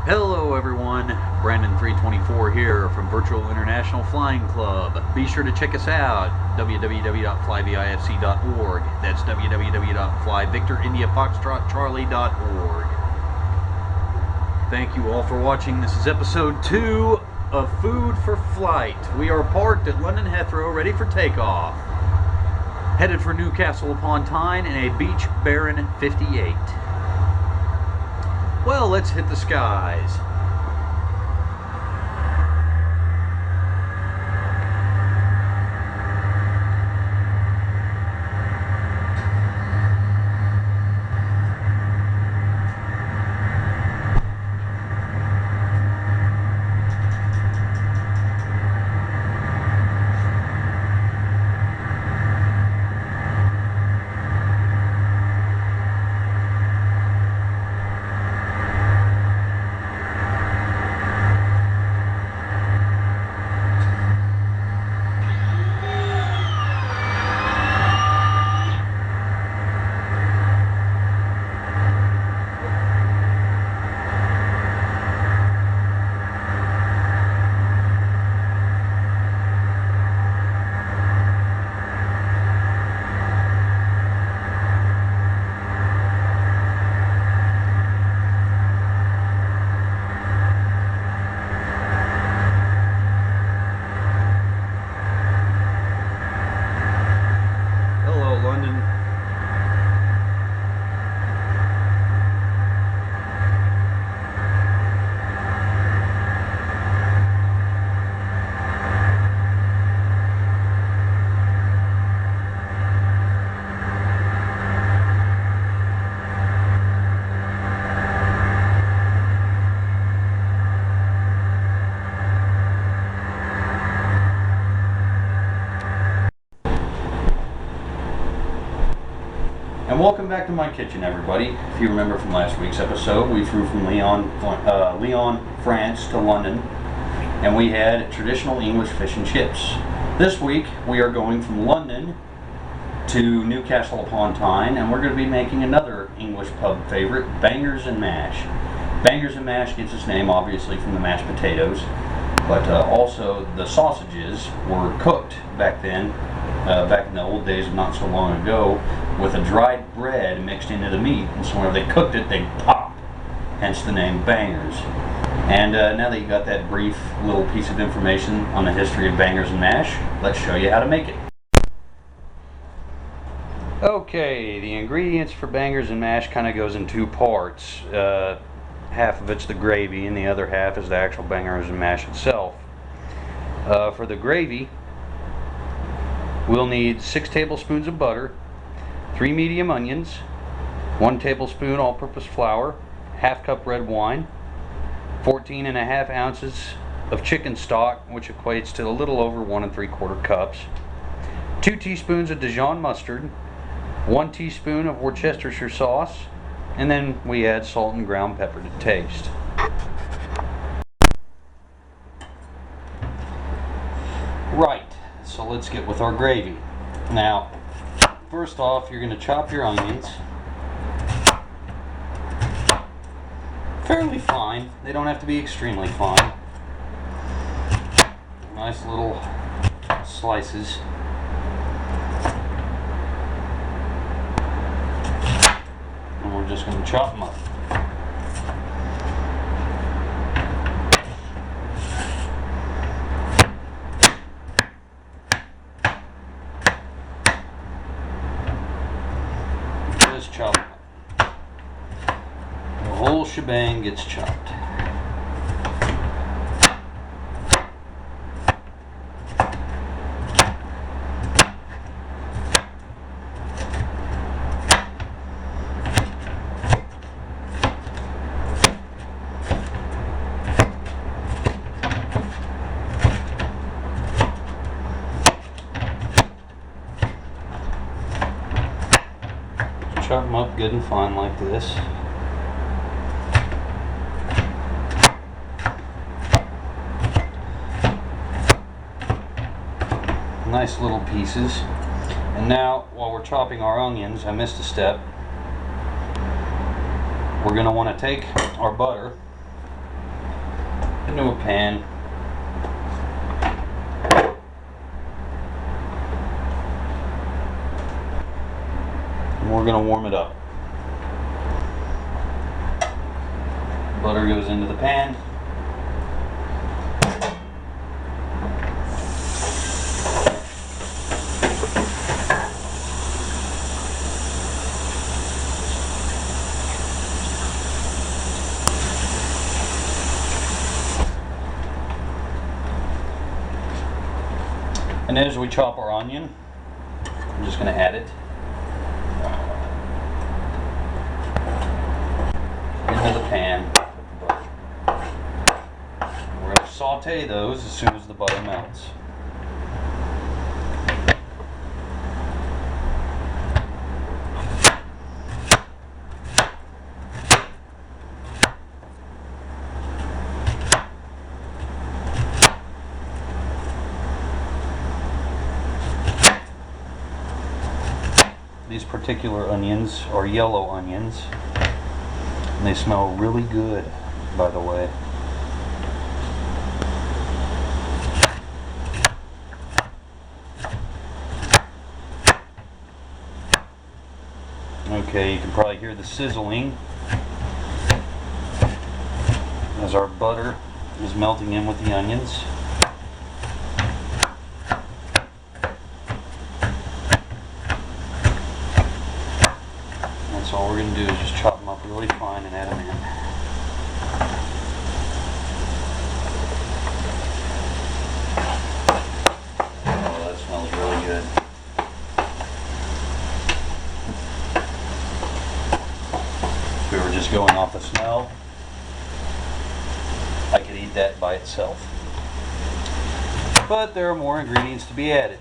Hello everyone, Brandon324 here from Virtual International Flying Club. Be sure to check us out, www.flyvifc.org. That's www.flyvictorindiafoxtrotcharlie.org. Thank you all for watching. This is episode 2 of Food for Flight. We are parked at London Heathrow ready for takeoff. Headed for Newcastle upon Tyne in a Beech Baron 58. Well, let's hit the skies. And welcome back to my kitchen, everybody. If you remember from last week's episode, we flew from Lyon, France to London, and we had traditional English fish and chips. This week, we are going from London to Newcastle upon Tyne, and we're going to be making another English pub favorite, Bangers and Mash. Bangers and Mash gets its name, obviously, from the mashed potatoes, but also the sausages were cooked back then, back in the old days, not so long ago, with a dried bread mixed into the meat, and so whenever they cooked it, they'd pop, hence the name Bangers. And now that you got that brief little piece of information on the history of Bangers and Mash, let's show you how to make it. Okay, the ingredients for Bangers and Mash kind of goes in two parts. Half of it's the gravy, and the other half is the actual Bangers and Mash itself. For the gravy, we'll need 6 tablespoons of butter, 3 medium onions, 1 tablespoon all-purpose flour, half cup red wine, 14.5 ounces of chicken stock, which equates to a little over 1 3/4 cups, 2 teaspoons of Dijon mustard, 1 teaspoon of Worcestershire sauce, and then we add salt and ground pepper to taste. Right, so let's get with our gravy. Now, first off, you're going to chop your onions fairly fine. They don't have to be extremely fine. Nice little slices. And we're just going to chop them up. Chop them up. The whole shebang gets chopped. Chop them up good and fine like this. Nice little pieces. And now, while we're chopping our onions, I missed a step. We're going to want to take our butter into a pan. And we're going to warm it up. Butter goes into the pan. And as we chop our onion, I'm just going to add it into the pan. We're going to saute those as soon as the butter melts. These particular onions are yellow onions, and they smell really good, by the way. Okay, you can probably hear the sizzling as our butter is melting in with the onions. So all we're going to do is just chop them up really fine and add them in. Oh, that smells really good. If we were just going off the smell, I could eat that by itself. But there are more ingredients to be added.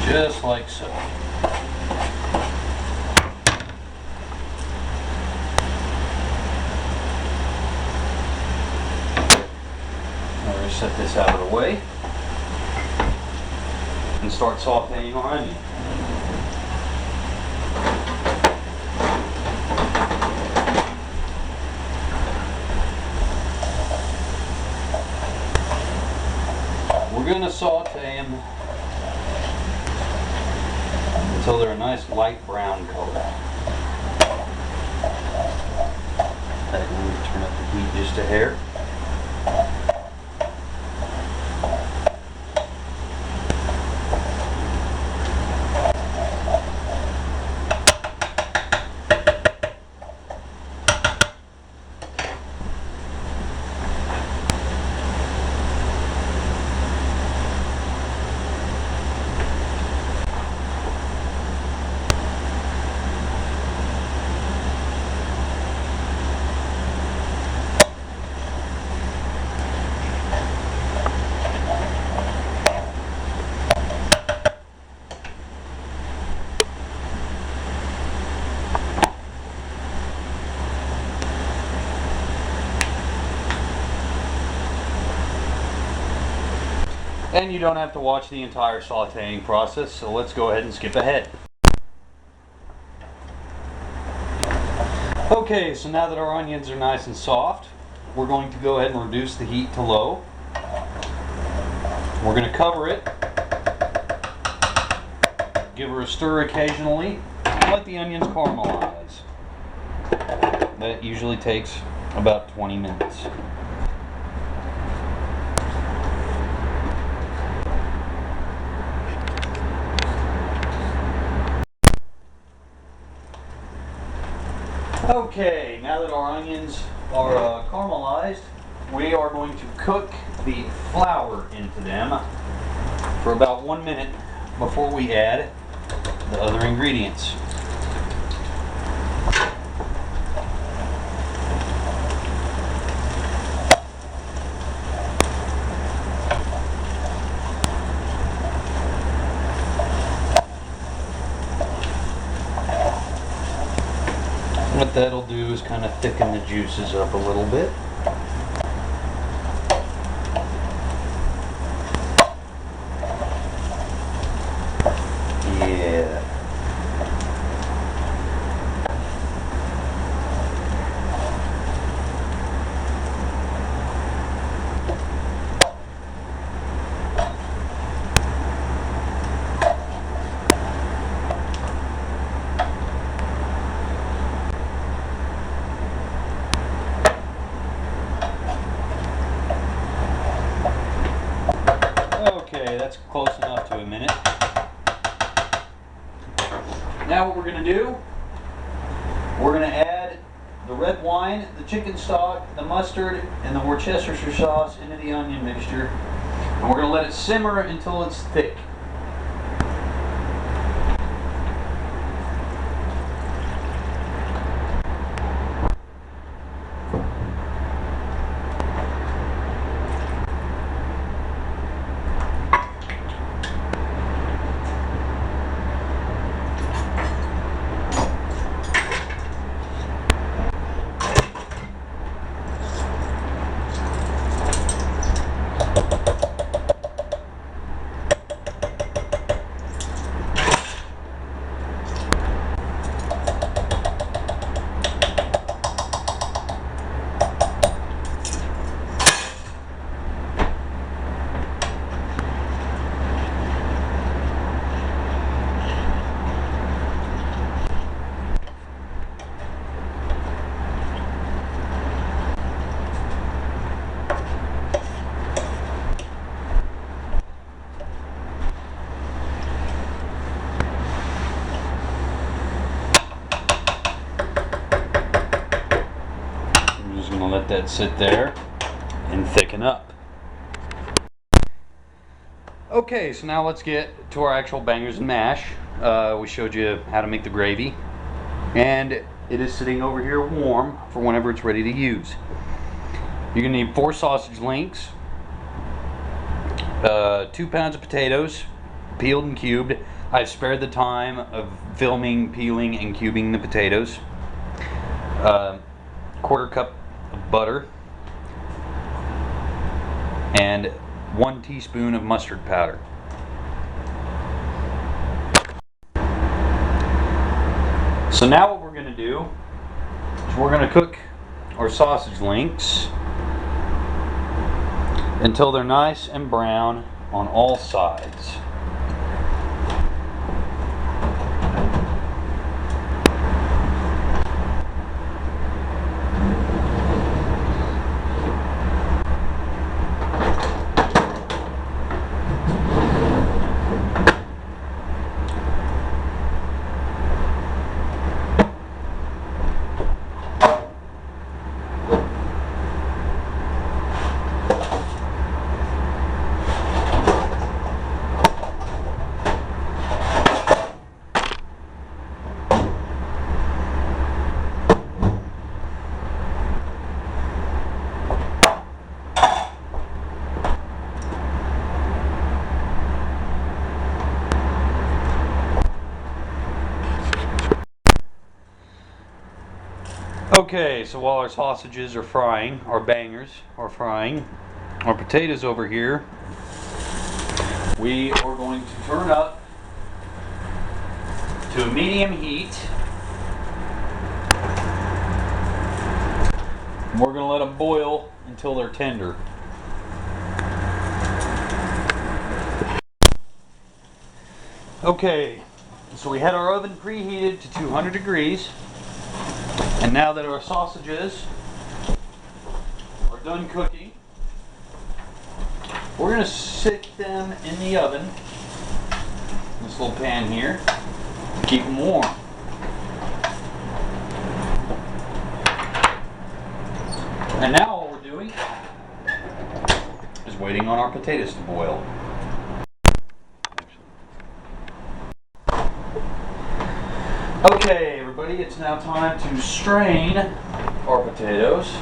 Just like so. Now we're going to set this out of the way and start sauteing our onion. We're going to saute them until they're a nice light brown color. That will turn up the heat just a hair. And you don't have to watch the entire sauteing process, so let's go ahead and skip ahead. Okay, so now that our onions are nice and soft, we're going to go ahead and reduce the heat to low. We're going to cover it, give her a stir occasionally, and let the onions caramelize. That usually takes about 20 minutes. Okay, now that our onions are caramelized, we are going to cook the flour into them for about 1 minute before we add the other ingredients. What that'll do is kind of thicken the juices up a little bit. Yeah. Okay, that's close enough to a minute. Now what we're going to do, we're going to add the red wine, the chicken stock, the mustard, and the Worcestershire sauce into the onion mixture. And we're going to let it simmer until it's thick. Let that sit there and thicken up. Okay, so now let's get to our actual bangers and mash. We showed you how to make the gravy, and it is sitting over here warm for whenever it's ready to use. You're gonna need 4 sausage links, 2 pounds of potatoes, peeled and cubed. I've spared the time of filming, peeling, and cubing the potatoes. 1/4 cup of butter, and 1 teaspoon of mustard powder. So now what we're going to do is we're going to cook our sausage links until they're nice and brown on all sides. Okay, so while our sausages are frying, our bangers are frying, our potatoes over here, we are going to turn up to a medium heat. We're going to let them boil until they're tender. Okay, so we had our oven preheated to 200 degrees. And now that our sausages are done cooking, we're going to stick them in the oven, this little pan here, to keep them warm. And now all we're doing is waiting on our potatoes to boil. everybody. It's now time to strain our potatoes.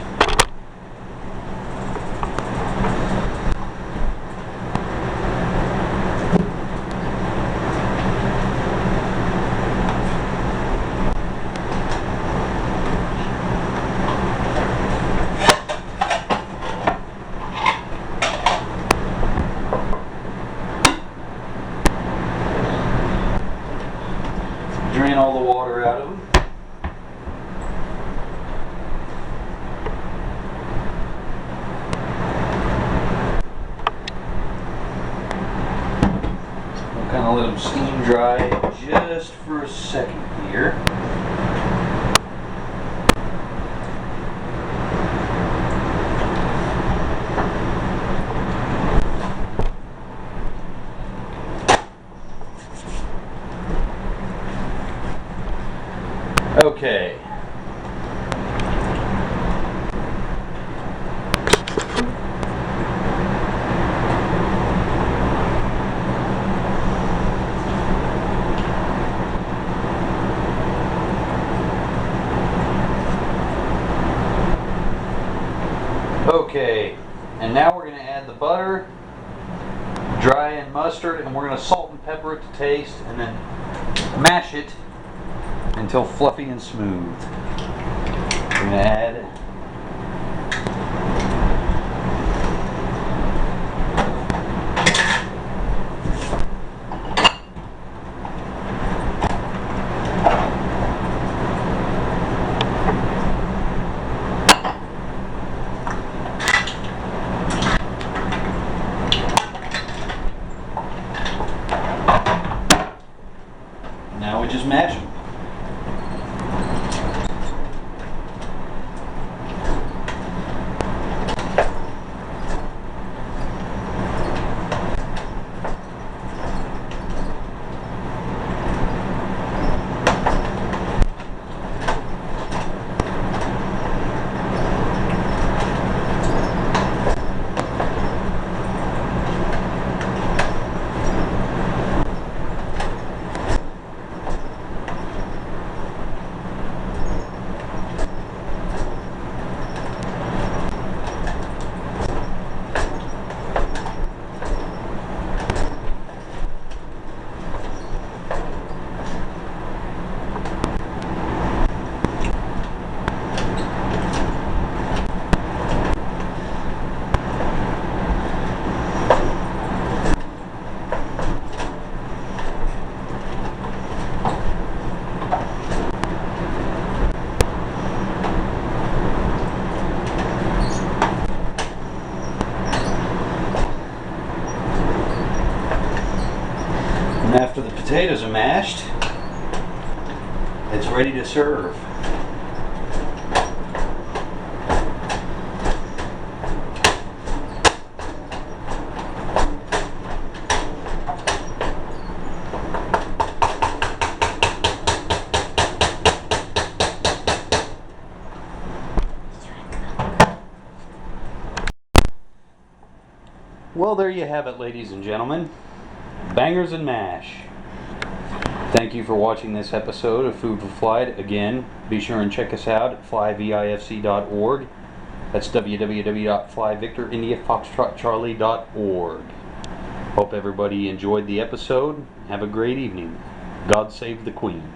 Drain all the water out of them. We'll kind of let them steam dry just for a second here. Okay. Okay, and now we're going to add the butter, dry and mustard, and we're going to salt and pepper it to taste, and then mash it until fluffy and smooth. We're going to add now we just mash them. And after the potatoes are mashed, it's ready to serve. Well, there you have it, ladies and gentlemen. Bangers and mash. Thank you for watching this episode of Food for Flight. Again, be sure and check us out at flyvifc.org. That's www.flyvictorindiafoxtrotcharlie.org. Hope everybody enjoyed the episode. Have a great evening. God save the Queen.